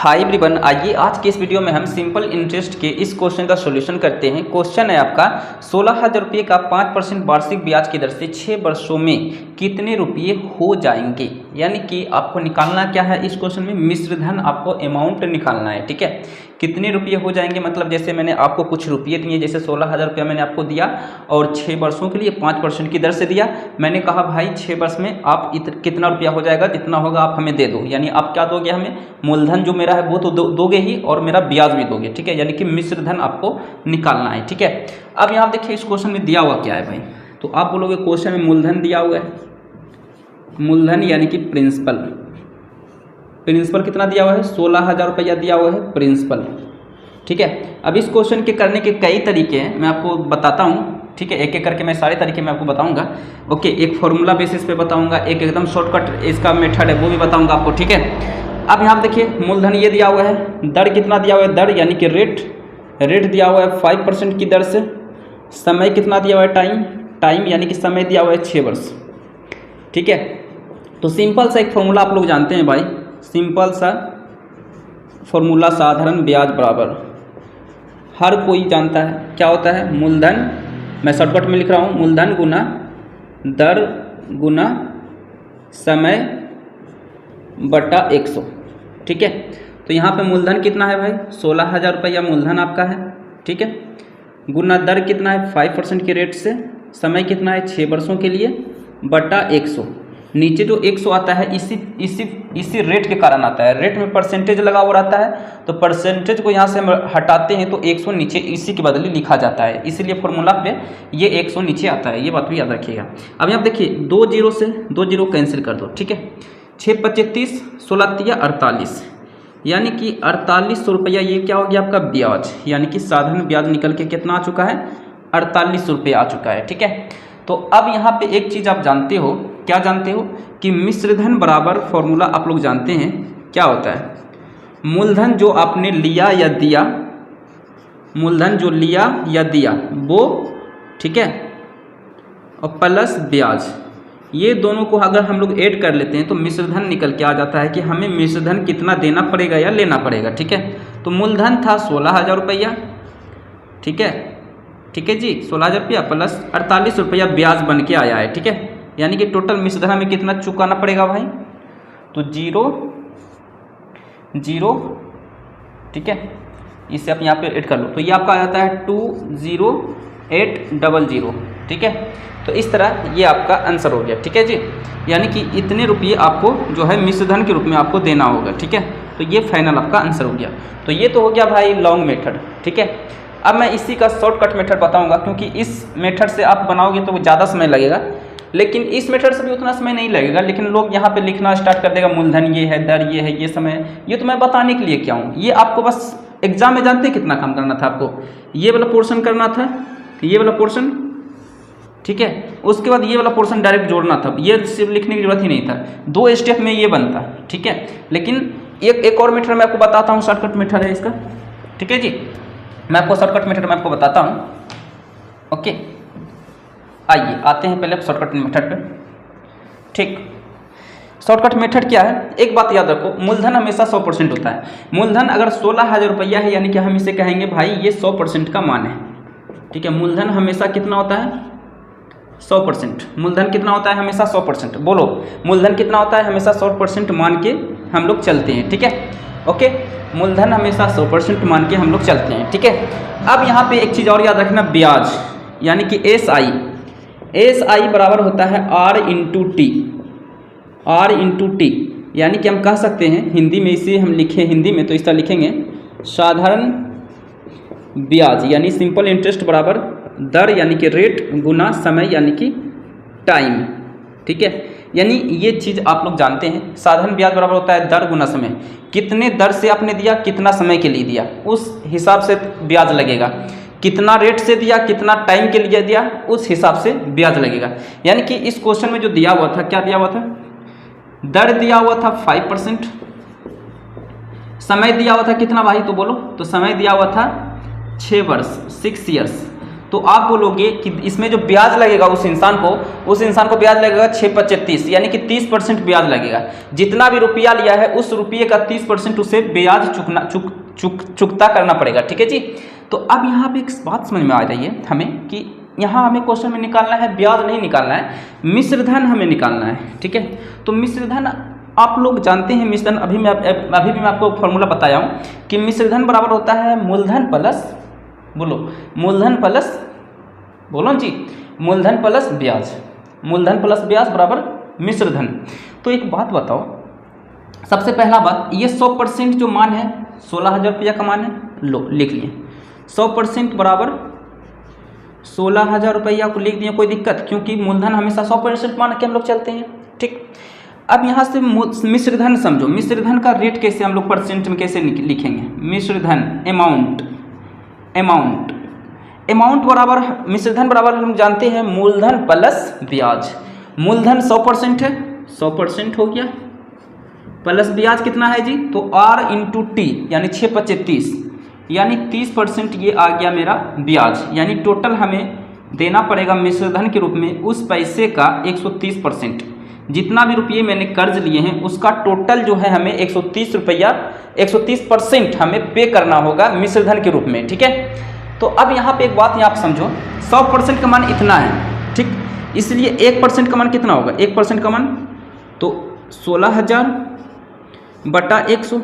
Hi everyone, आइए आज के इस वीडियो में हम सिंपल इंटरेस्ट के इस क्वेश्चन का सॉल्यूशन करते हैं। क्वेश्चन है आपका 16,000 रुपये का 5% वार्षिक ब्याज की दर से 6 वर्षों में कितने रुपये हो जाएंगे। यानी कि आपको निकालना क्या है, इस क्वेश्चन में मिश्र धन आपको अमाउंट निकालना है। ठीक है, कितने रुपये हो जाएंगे, मतलब जैसे मैंने आपको कुछ रुपये दिए, जैसे 16,000 रुपया मैंने आपको दिया और 6 वर्षों के लिए 5% की दर से दिया। मैंने कहा भाई 6 वर्ष में आप कितना रुपया हो जाएगा, जितना होगा आप हमें दे दो। यानी आप क्या दोगे हमें, मूलधन जो मेरा है वो तो दोगे ही और मेरा ब्याज भी दोगे। ठीक है, यानी कि मिश्र धन आपको निकालना है। ठीक है, अब यहाँ देखिए इस क्वेश्चन में दिया हुआ क्या है भाई, तो आप बोलोगे क्वेश्चन में मूलधन दिया हुआ है, मूलधन यानी कि प्रिंसिपल कितना दिया हुआ है, 16,000 रुपया दिया हुआ है प्रिंसिपल। ठीक है, अब इस क्वेश्चन के करने के कई तरीके हैं, मैं आपको बताता हूँ। ठीक है, एक एक करके मैं सारे तरीके मैं आपको बताऊंगा। ओके, एक फॉर्मूला बेसिस पे बताऊंगा, एक एकदम शॉर्टकट इसका मेथड है वो भी बताऊंगा आपको। ठीक है, अब यहाँ देखिए मूलधन ये दिया हुआ है, दर कितना दिया हुआ है, दर यानी कि रेट दिया हुआ है 5% की दर से। समय कितना दिया हुआ है, टाइम यानी कि समय दिया हुआ है 6 वर्ष। ठीक है, तो सिंपल सा एक फॉर्मूला आप लोग जानते हैं भाई, सिंपल सा फॉर्मूला साधारण ब्याज बराबर, हर कोई जानता है क्या होता है, मूलधन, मैं शॉर्टकट में लिख रहा हूँ, मूलधन गुना दर गुना समय बटा 100। ठीक है, तो यहाँ पे मूलधन कितना है भाई, 16,000 रुपया मूलधन आपका है। ठीक है, गुना दर कितना है 5% के रेट से, समय कितना है 6 वर्षों के लिए, बटा 100। नीचे जो 100 आता है इसी रेट के कारण आता है, रेट में परसेंटेज लगा हुआ रहता है, तो परसेंटेज को यहाँ से हम हटाते हैं तो 100 नीचे इसी के बदले लिखा जाता है, इसीलिए फॉर्मूला पे ये 100 नीचे आता है, ये बात भी याद रखिएगा। अब यहाँ देखिए 2 जीरो से 2 जीरो कैंसिल कर दो। ठीक है, 6 × 5 = 30, 16 × 3 = 48, यानी कि 4800 रुपया ये क्या हो गया आपका ब्याज, यानी कि साधारण ब्याज निकल के कितना आ चुका है, 4800 रुपये आ चुका है। ठीक है, तो अब यहाँ पे एक चीज़ आप जानते हो, क्या जानते हो कि मिश्रधन बराबर फॉर्मूला आप लोग जानते हैं क्या होता है, मूलधन जो आपने लिया या दिया, मूलधन जो लिया या दिया वो, ठीक है, और प्लस ब्याज, ये दोनों को अगर हम लोग ऐड कर लेते हैं तो मिश्रधन निकल के आ जाता है कि हमें मिश्रधन कितना देना पड़ेगा या लेना पड़ेगा। ठीक है, तो मूलधन था 16,000 रुपया। ठीक है जी, 16,000 रुपया प्लस 48 रुपया ब्याज बन के आया है। ठीक है, यानी कि टोटल मिश्रधन हमें कितना चुकाना पड़ेगा भाई, तो 0। ठीक है, इसे आप यहाँ पे ऐड कर लो, तो ये आपका आ जाता है 20800। ठीक है, तो इस तरह ये आपका आंसर हो गया। ठीक है जी, यानी कि इतने रुपये आपको जो है मिश्रधन के रूप में आपको देना होगा। ठीक है, तो ये फाइनल आपका आंसर हो गया। तो ये तो हो गया भाई लॉन्ग मेथड। ठीक है, अब मैं इसी का शॉर्टकट मेथड बताऊंगा, क्योंकि इस मेथड से आप बनाओगे तो ज़्यादा समय लगेगा, लेकिन इस मेथड से भी उतना समय नहीं लगेगा, लेकिन लोग यहाँ पे लिखना स्टार्ट कर देगा, मूलधन ये है, दर ये है, ये समय, ये तो मैं बताने के लिए क्या हूँ, ये आपको बस एग्जाम में जानते हैं कितना काम करना था आपको, ये वाला पोर्शन करना था, ये वाला पोर्शन। ठीक है, उसके बाद ये वाला पोर्शन डायरेक्ट जोड़ना था, ये सिर्फ लिखने की जरूरत ही नहीं था, 2 स्टेप में ये बनता। ठीक है, लेकिन एक और मेथड मैं आपको बताता हूँ, शॉर्टकट मेथड है इसका। ठीक है जी, मैं आपको शॉर्टकट मेथड में आपको बताता हूँ। ओके, आइए आते हैं पहले शॉर्टकट मेथड पे। ठीक, शॉर्टकट मेथड क्या है, एक बात याद रखो, मूलधन हमेशा 100% होता है। मूलधन अगर 16,000 रुपया है, यानी कि हम इसे कहेंगे भाई ये 100% का मान है। ठीक है, मूलधन हमेशा कितना होता है, 100%। मूलधन कितना होता है हमेशा 100%, बोलो मूलधन कितना होता है हमेशा 100% मान के हम लोग चलते हैं। ठीक है, ओके, मूलधन हमेशा 100% मान के हम लोग चलते हैं। ठीक है, अब यहाँ पे एक चीज़ और याद रखना, ब्याज यानी कि SI बराबर होता है R इंटू टी, यानी कि हम कह सकते हैं हिंदी में, इसे हम लिखें हिंदी में तो इस तरह लिखेंगे, साधारण ब्याज यानी सिंपल इंटरेस्ट बराबर दर यानी कि रेट गुना समय यानी कि टाइम। ठीक है, यानी ये चीज़ आप लोग जानते हैं, साधारण ब्याज बराबर होता है दर गुना समय, कितने दर से आपने दिया, कितना समय के लिए दिया, उस हिसाब से ब्याज लगेगा, कितना रेट से दिया, कितना टाइम के लिए दिया, उस हिसाब से ब्याज लगेगा। यानी कि इस क्वेश्चन में जो दिया हुआ था, क्या दिया हुआ था, दर दिया हुआ था 5%, समय दिया हुआ था कितना भाई, तो बोलो, तो समय दिया हुआ था 6 वर्ष, 6 ईयर्स, तो आप बोलोगे कि इसमें जो ब्याज लगेगा उस इंसान को ब्याज लगेगा 6/25 यानी कि 30% ब्याज लगेगा। जितना भी रुपया लिया है उस रुपये का 30% उसे ब्याज चुकता करना पड़ेगा। ठीक है जी। तो अब यहाँ पे एक बात समझ में आ रही है हमें कि यहाँ हमें क्वेश्चन में निकालना है ब्याज नहीं निकालना है, मिश्र धन हमें निकालना है। ठीक है। तो मिश्र धन आप लोग जानते हैं, मिश्र धन अभी भी मैं आपको फॉर्मूला बताया हूँ कि मिश्र धन बराबर होता है मूलधन प्लस, बोलो मूलधन प्लस, बोलो जी, मूलधन प्लस ब्याज, मूलधन प्लस ब्याज बराबर मिश्र धन। तो एक बात बताओ, सबसे पहला बात, ये 100% जो मान है 16,000 रुपया का मान है, लो लिख लिए 100% बराबर 16,000 रुपया को लिख दिया, कोई दिक्कत, क्योंकि मूलधन हमेशा 100% मान के हम लोग चलते हैं। ठीक। अब यहाँ से मिश्र धन समझो, मिश्र धन का रेट कैसे हम लोग परसेंट में कैसे लिखेंगे, मिश्र धन अमाउंट बराबर, मिश्र धन बराबर हम जानते हैं मूलधन प्लस ब्याज। मूलधन 100% है, 100% हो गया, प्लस ब्याज कितना है जी, तो R × T यानी 6/25 यानी 30% ये आ गया मेरा ब्याज, यानी टोटल हमें देना पड़ेगा मिश्र धन के रूप में उस पैसे का 130%। जितना भी रुपये मैंने कर्ज लिए हैं उसका टोटल जो है हमें 130 रुपया 130% हमें पे करना होगा मिश्र धन के रूप में। ठीक है। तो अब यहाँ पे एक बात यहाँ आप समझो, 100% का मान इतना है, ठीक, इसलिए 1% का मान कितना होगा, 1% का मान तो 16,000 बटा 100,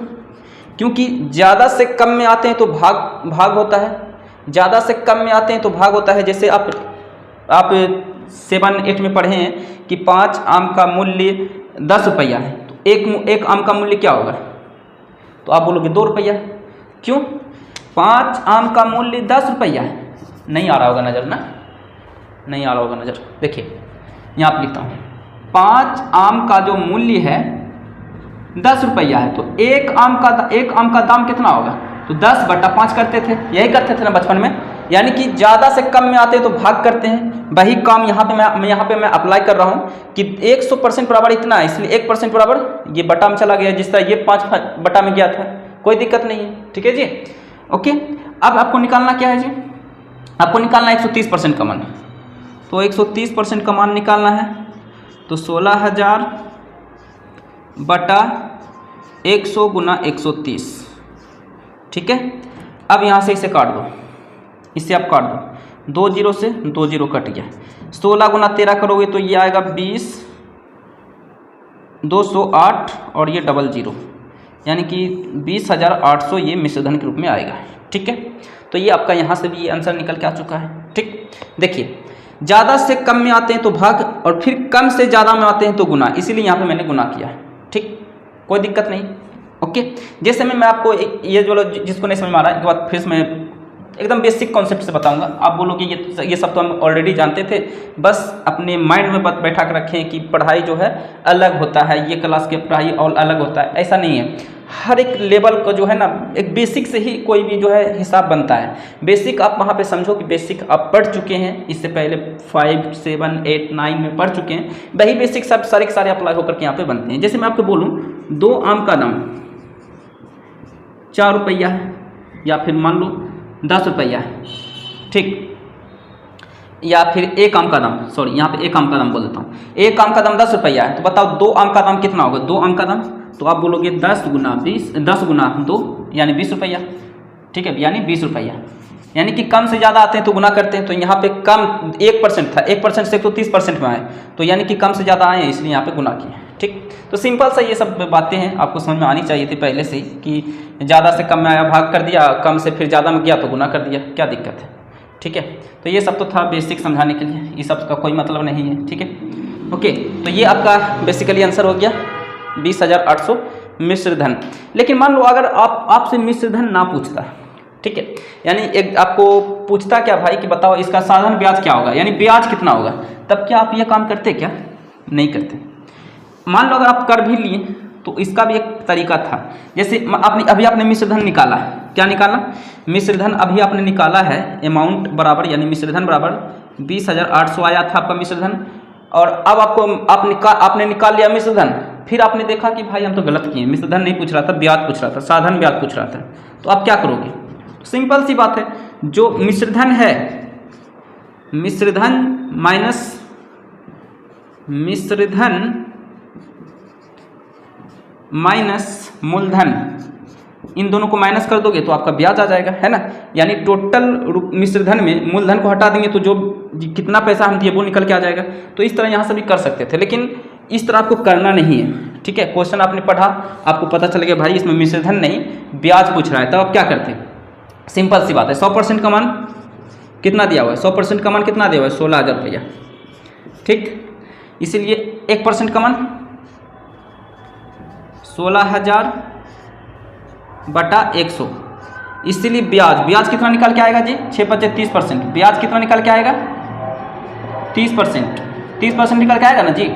क्योंकि ज़्यादा से कम में आते हैं तो भाग होता है, ज़्यादा से कम में आते हैं तो भाग होता है। जैसे आप 7-8 में पढ़े हैं कि 5 आम का मूल्य 10 रुपया है, तो एक आम का मूल्य क्या होगा, तो आप बोलोगे 2 रुपया। क्यों, 5 आम का मूल्य 10 रुपया है। नहीं आ रहा होगा नज़र ना, नहीं आ रहा होगा नज़र, देखिए यहाँ पर लिखता हूँ, 5 आम का जो मूल्य है 10 रुपया है, तो एक आम का दाम कितना होगा, तो 10/5 करते थे, यही करते थे ना बचपन में, यानी कि ज़्यादा से कम में आते हैं तो भाग करते हैं। वही काम यहाँ पे मैं अप्लाई कर रहा हूँ कि 100% बराबर इतना है, इसलिए 1% बराबर ये बटा में चला गया, जिस तरह ये 5 बटा में गया था, कोई दिक्कत नहीं है। ठीक है जी, ओके। अब आपको निकालना क्या है जी, आपको निकालना है 130% का मान, तो 130% का मान निकालना है, तो 16,000 बटा 100 × 130। ठीक है। अब यहाँ से इसे काट दो, इसे आप काट दो, 2 0 से 2 0 कट गया, 16 × 13 करोगे तो ये आएगा 20, 208 और ये 00, यानी कि 20,800 ये मिश्र धन के रूप में आएगा। ठीक है। तो ये आपका यहाँ से भी ये आंसर निकल के आ चुका है। ठीक। देखिए, ज़्यादा से कम में आते हैं तो भाग, और फिर कम से ज़्यादा में आते हैं तो गुना, इसीलिए यहाँ पे मैंने गुना किया है। ठीक, कोई दिक्कत नहीं। ओके। जैसे मैं आपको ये जो जिसको नहीं समझ में आ रहा है, एक बात फिर से मैं एकदम बेसिक कॉन्सेप्ट से बताऊंगा। आप बोलोगे ये सब तो हम ऑलरेडी जानते थे, बस अपने माइंड में बैठा कर रखें कि पढ़ाई जो है अलग होता है, ये क्लास की पढ़ाई और अलग होता है, ऐसा नहीं है। हर एक लेवल को जो है ना, एक बेसिक से ही कोई भी जो है हिसाब बनता है। बेसिक आप वहाँ पे समझो कि बेसिक आप पढ़ चुके हैं, इससे पहले 5, 7, 8, 9 में पढ़ चुके हैं, वही बेसिक सब सारे के सारे अप्लाई होकर के यहाँ पे बनते हैं। जैसे मैं आपको बोलूँ 2 आम का दाम 4 रुपया है, या फिर मान लो 10 रुपया है, ठीक, या फिर एक आम का दाम, सॉरी यहाँ पे एक आम का दाम बोल देता हूँ, एक आम का दाम 10 रुपया है, तो बताओ 2 आम का दाम कितना होगा, 2 आम का दाम, तो आप बोलोगे 10 × 2 यानी 20 रुपया। ठीक है, यानी 20 रुपया, यानी कि कम से ज़्यादा आते हैं तो गुना करते हैं, तो यहाँ पे कम 1% था, 1% से 130% में आए, तो यानी कि कम से ज़्यादा आए हैं, इसलिए यहाँ पे गुना किए। ठीक, तो सिंपल सा ये सब बातें हैं, आपको समझ में आनी चाहिए थी पहले से ही कि ज़्यादा से कम में आया भाग कर दिया, कम से फिर ज़्यादा में गया तो गुना कर दिया, क्या दिक्कत है। ठीक है, तो ये सब तो था बेसिक समझाने के लिए, ये सब का कोई मतलब नहीं है। ठीक है, ओके। तो ये आपका बेसिकली आंसर हो गया 20,800 मिश्र धन। लेकिन मान लो अगर आपसे मिश्र धन ना पूछता, ठीक है, यानी एक आपको पूछता क्या भाई कि बताओ इसका साधारण ब्याज क्या होगा, यानी ब्याज कितना होगा, तब क्या आप ये काम करते क्या, नहीं करते। मान लो अगर आप कर भी लिए तो इसका भी एक तरीका था, जैसे आपने मिश्र धन निकाला, क्या निकाला, मिश्र धन अभी आपने निकाला है, अमाउंट बराबर यानी मिश्र धन बराबर 20,800 आया था आपका मिश्र धन, और अब आपने निकाल लिया मिश्र धन, फिर आपने देखा कि भाई हम तो गलत किए, मिश्र धन नहीं पूछ रहा था, ब्याज पूछ रहा था, साधारण ब्याज पूछ रहा था, तो आप क्या करोगे। सिंपल सी बात है, जो मिश्र धन है मिश्रधन माइनस मिश्रधन माइनस मूलधन, इन दोनों को माइनस कर दोगे तो आपका ब्याज आ जाएगा, है ना। यानी टोटल मिश्रधन में मूलधन को हटा देंगे तो जो कितना पैसा हम दिए वो निकल के आ जाएगा। तो इस तरह यहाँ से भी कर सकते थे, लेकिन इस तरह आपको करना नहीं है, ठीक है। क्वेश्चन आपने पढ़ा, आपको पता चल गया भाई इसमें मिश्रधन नहीं ब्याज पूछ रहा है, तब आप क्या करते हैं, सिंपल सी बात है। 100% का मान कितना दिया हुआ है, 100% का मान कितना दिया हुआ है, 16,000 रुपया, ठीक। इसीलिए 1% का मान 16,000 बटा 100, इसीलिए ब्याज कितना निकल के आएगा जी, 6 × 30%, ब्याज कितना निकल के आएगा 30% निकल के आएगा ना जी।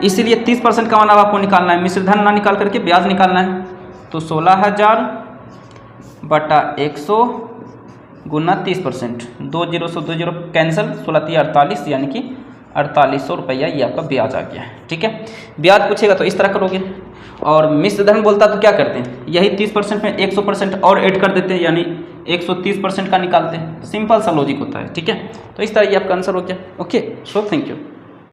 इसीलिए 30% का मान अब आपको निकालना है, मिश्रधन ना निकाल करके ब्याज निकालना है। तो 16,000 बटा 100 गुना 30%, 2 0 से 2 0 कैंसिल, 16 48, यानी कि 4800 रुपया ये आपका ब्याज आ गया है, ठीक है। ब्याज पूछेगा तो इस तरह करोगे, और मिश्रधन बोलता तो क्या करते हैं, यही 30% में 100% और ऐड कर देते हैं, यानी 130% का निकालते हैं। सिंपल सा लॉजिक होता है, ठीक है। तो इस तरह ये आपका आंसर हो गया। Okay, so thank you.